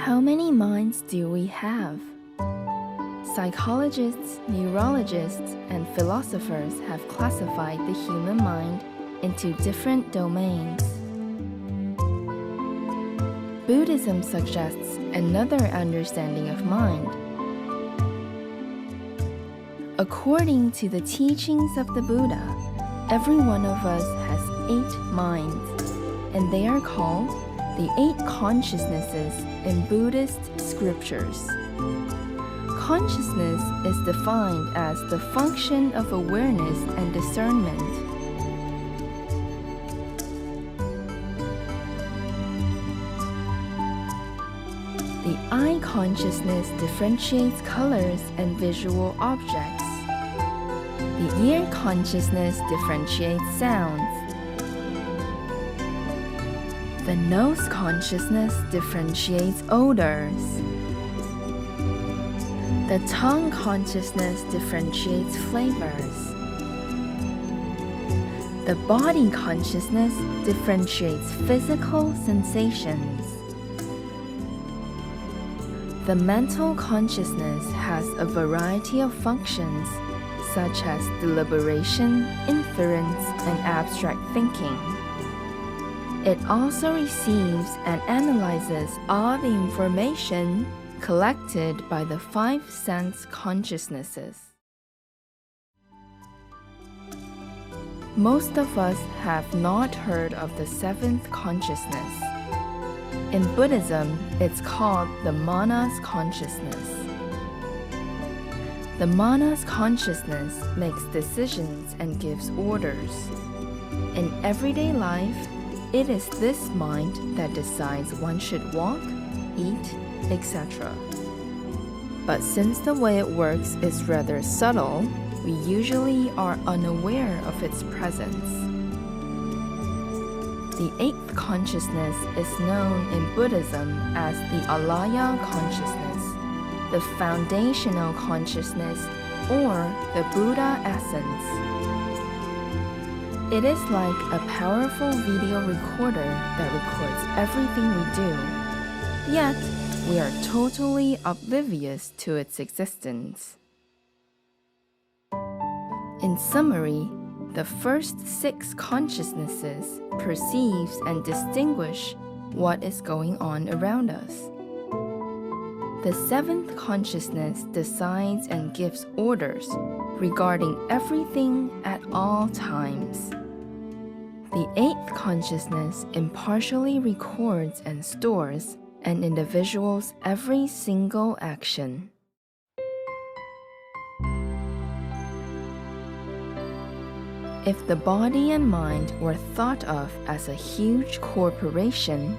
How many minds do we have? Psychologists, neurologists, and philosophers have classified the human mind into different domains. Buddhism suggests another understanding of mind. According to the teachings of the Buddha, every one of us has 8 minds, and they are called the 8 consciousnesses in Buddhist scriptures. Consciousness is defined as the function of awareness and discernment. The eye consciousness differentiates colors and visual objects. The ear consciousness differentiates sounds. The nose consciousness differentiates odors. The tongue consciousness differentiates flavors. The body consciousness differentiates physical sensations. The mental consciousness has a variety of functions, such as deliberation, inference, and abstract thinking. It also receives and analyzes all the information collected by the 5 sense consciousnesses. Most of us have not heard of the 7th consciousness. In Buddhism, it's called the Manas consciousness. The Manas consciousness makes decisions and gives orders. In everyday life, it is this mind that decides one should walk, eat, etc. But since the way it works is rather subtle, we usually are unaware of its presence. The 8th consciousness is known in Buddhism as the Alaya consciousness, the foundational consciousness, or the Buddha essence. It is like a powerful video recorder that records everything we do, yet we are totally oblivious to its existence. In summary, the first 6 consciousnesses perceives and distinguish what is going on around us. The 7th consciousness decides and gives orders regarding everything at all times. The 8th consciousness impartially records and stores an individual's every single action. If the body and mind were thought of as a huge corporation,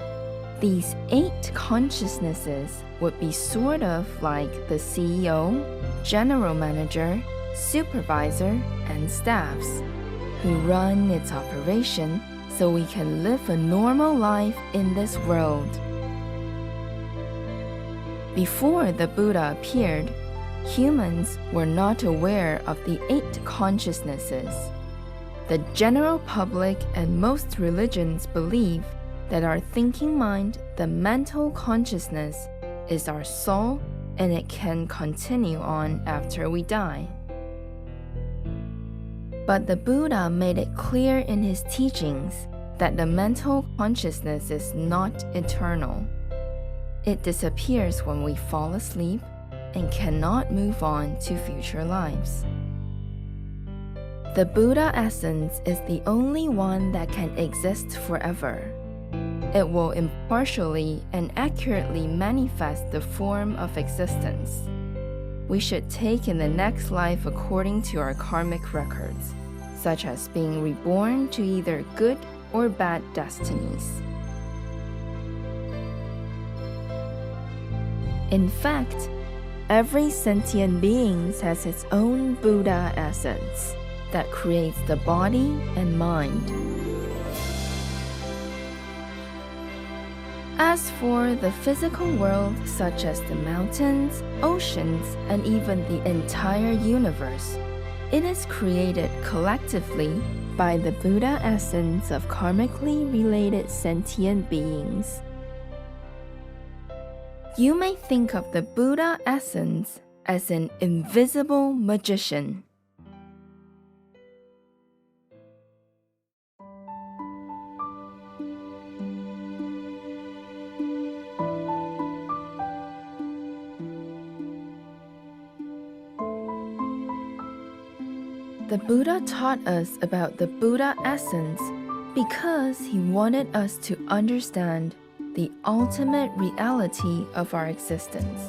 these 8 consciousnesses would be sort of like the CEO, general manager, supervisor, and staffs, who run its operation so we can live a normal life in this world. Before the Buddha appeared, humans were not aware of the 8 consciousnesses. The general public and most religions believe that our thinking mind, the mental consciousness, is our soul and it can continue on after we die. But the Buddha made it clear in his teachings that the mental consciousness is not eternal. It disappears when we fall asleep and cannot move on to future lives. The Buddha essence is the only one that can exist forever. It will impartially and accurately manifest the form of existence. We should take in the next life according to our karmic records, such as being reborn to either good or bad destinies. In fact, every sentient being has its own Buddha essence that creates the body and mind. As for the physical world, such as the mountains, oceans, and even the entire universe, it is created collectively by the Buddha essence of karmically related sentient beings. You may think of the Buddha essence as an invisible magician. The Buddha taught us about the Buddha essence because he wanted us to understand the ultimate reality of our existence,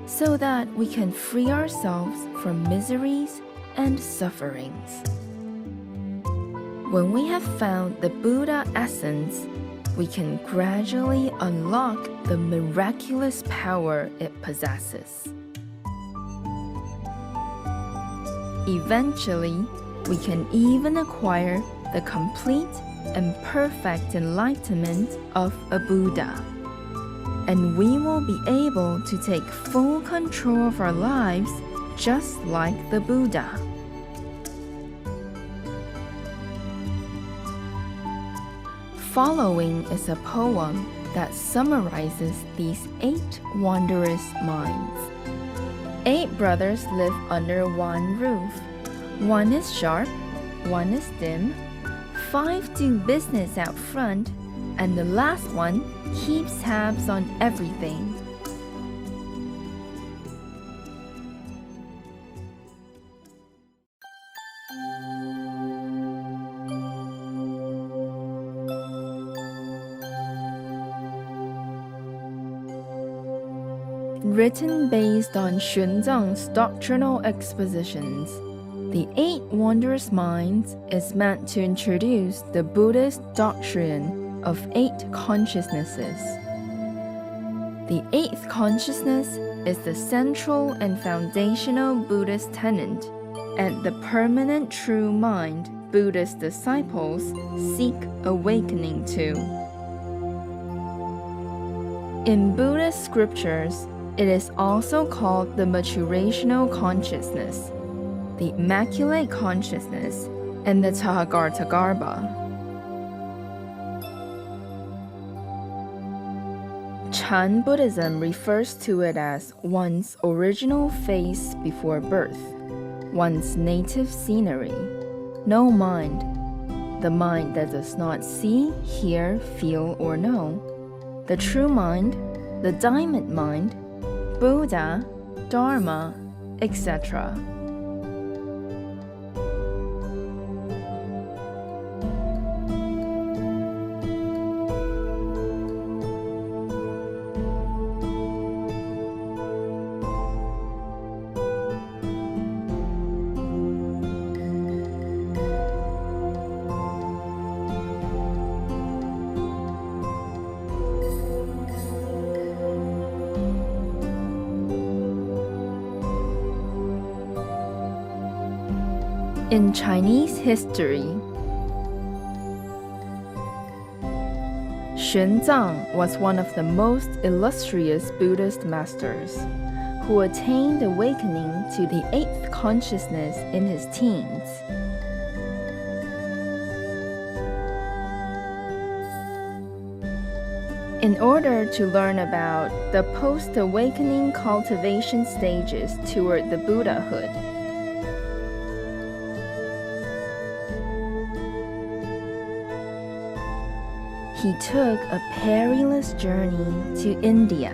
so that we can free ourselves from miseries and sufferings. When we have found the Buddha essence, we can gradually unlock the miraculous power it possesses. Eventually, we can even acquire the complete and perfect enlightenment of a Buddha, and we will be able to take full control of our lives just like the Buddha. Following is a poem that summarizes these 8 wondrous minds. 8 brothers live under one roof. One is sharp, one is dim, 5 do business out front, and the last one keeps tabs on everything. Written based on Xuanzang's doctrinal expositions, the 8 Wondrous Minds is meant to introduce the Buddhist doctrine of 8 consciousnesses. The 8th consciousness is the central and foundational Buddhist tenet, and the permanent true mind Buddhist disciples seek awakening to. In Buddhist scriptures, it is also called the maturational consciousness, the immaculate consciousness, and the Tahagartagarbha. Chan Buddhism refers to it as one's original face before birth, one's native scenery, no mind, the mind that does not see, hear, feel, or know, the true mind, the diamond mind, Buddha, Dharma, etc. In Chinese history, Xuanzang was one of the most illustrious Buddhist masters, who attained awakening to the 8th consciousness in his teens. In order to learn about the post-awakening cultivation stages toward the Buddhahood, he took a perilous journey to India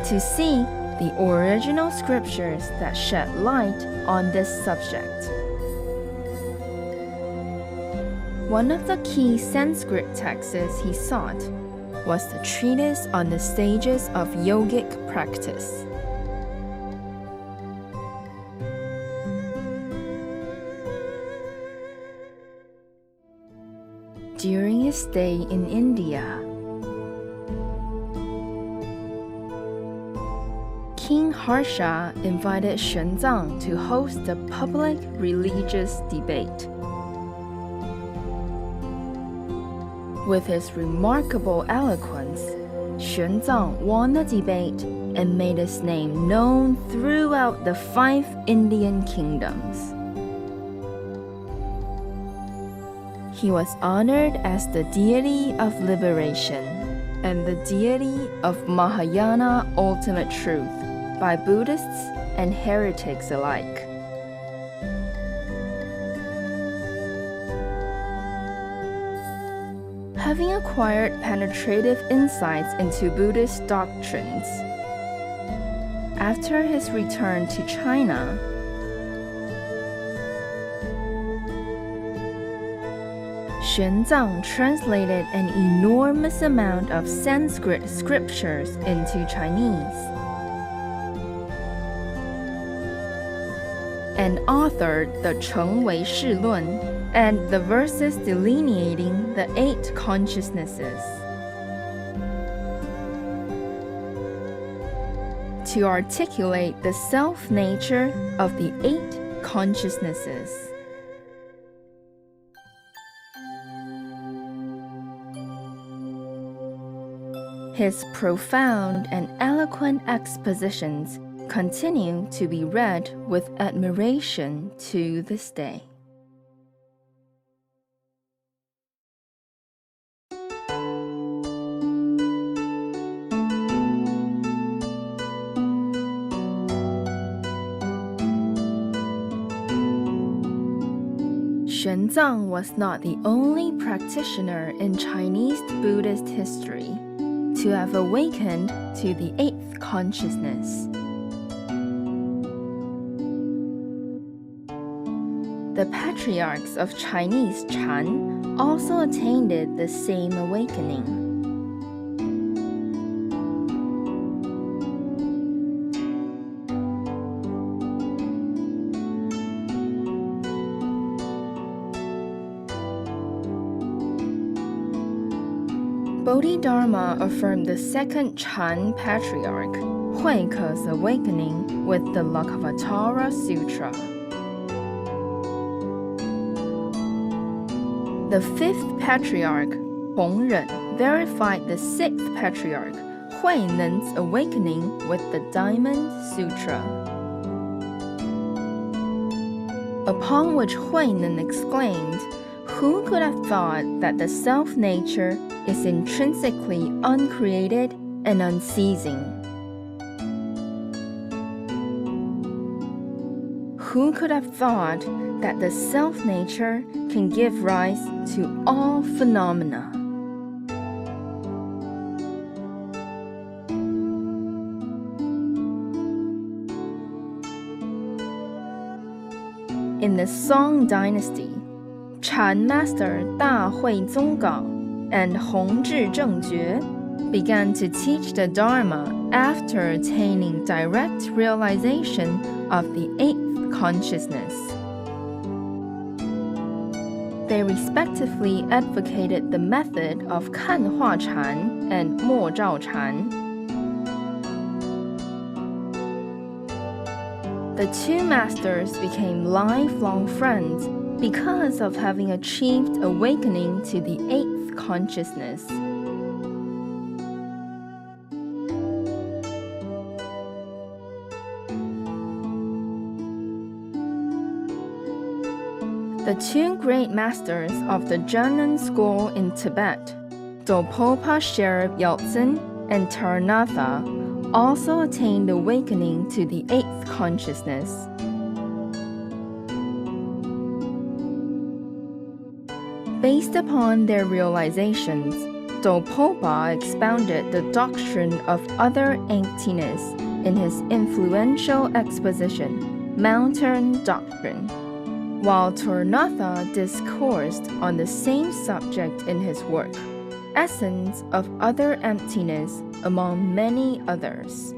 to see the original scriptures that shed light on this subject. One of the key Sanskrit texts he sought was the treatise on the stages of yogic practice. During his stay in India, King Harsha invited Xuanzang to host a public religious debate. With his remarkable eloquence, Xuanzang won the debate and made his name known throughout the 5 Indian kingdoms. He was honored as the deity of liberation, and the deity of Mahayana ultimate truth by Buddhists and heretics alike. Having acquired penetrative insights into Buddhist doctrines, after his return to China, Xuanzang translated an enormous amount of Sanskrit scriptures into Chinese and authored the Chengwei Shilun and the verses delineating the 8 consciousnesses. To articulate the self-nature of the 8 consciousnesses. His profound and eloquent expositions continue to be read with admiration to this day. Xuanzang was not the only practitioner in Chinese Buddhist history to have awakened to the 8th consciousness. The patriarchs of Chinese Chan also attained the same awakening. Bodhidharma affirmed the second Chan patriarch, Huike's awakening with the Lakavatara Sutra. The 5th patriarch, Hongren, verified the 6th patriarch, Huinen's awakening with the Diamond Sutra. Upon which Huinen exclaimed, "Who could have thought that the self-nature is intrinsically uncreated and unceasing? Who could have thought that the self-nature can give rise to all phenomena?" In the Song dynasty, Chan master Da Hui Zonggao and Hongzhi Zhengjue began to teach the Dharma after attaining direct realization of the 8th consciousness. They respectively advocated the method of Kanhua Chan and Mo Zhao Chan. The 2 masters became lifelong friends because of having achieved awakening to the 8th consciousness. The 2 great masters of the Zhenan school in Tibet, Dopopa Sherab Yeltsin and Taranatha, also attained awakening to the 8th consciousness. Based upon their realizations, Dopopa expounded the doctrine of other emptiness in his influential exposition, Mountain Doctrine, while Taranatha discoursed on the same subject in his work, Essence of Other Emptiness, among many others.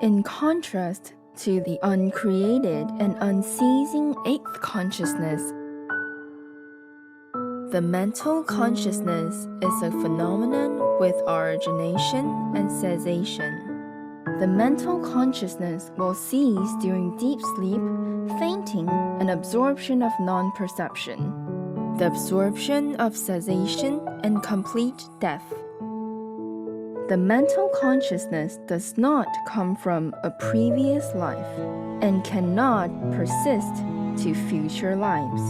In contrast to the uncreated and unceasing 8th consciousness, the mental consciousness is a phenomenon with origination and cessation. The mental consciousness will cease during deep sleep, fainting, and absorption of non-perception, the absorption of cessation, and complete death. the mental consciousness does not come from a previous life and cannot persist to future lives.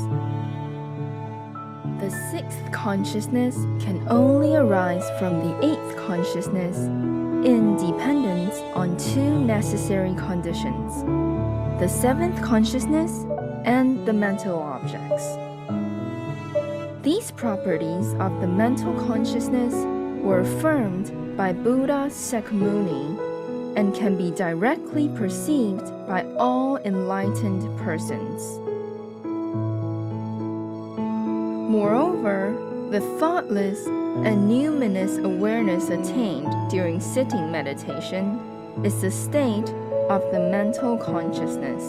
The sixth consciousness can only arise from the eighth consciousness in dependence on two necessary conditions: the seventh consciousness and the mental objects. These properties of the mental consciousness were affirmed by Buddha Shakyamuni and can be directly perceived by all enlightened persons. Moreover, the thoughtless and numinous awareness attained during sitting meditation is the state of the mental consciousness.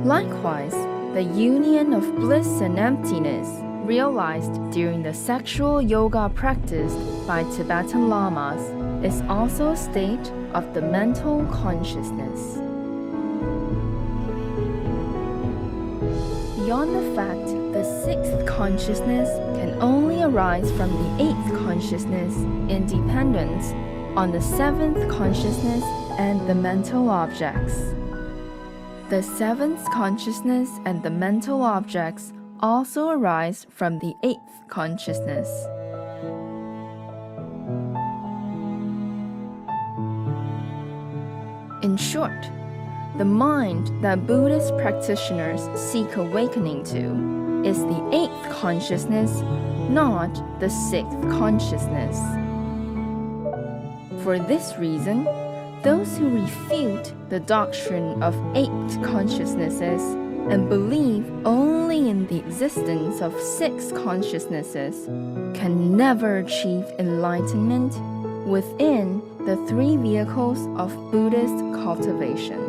Likewise, the union of bliss and emptiness realized during the sexual yoga practiced by Tibetan lamas is also a state of the mental consciousness. Beyond the fact the sixth consciousness can only arise from the eighth consciousness in dependence on the seventh consciousness and the mental objects. The seventh consciousness and the mental objects also arise from the eighth consciousness. In short, the mind that Buddhist practitioners seek awakening to is the eighth consciousness, not the sixth consciousness. For this reason, those who refute the doctrine of eight consciousnesses and believe only in the existence of six consciousnesses can never achieve enlightenment within the three vehicles of Buddhist cultivation.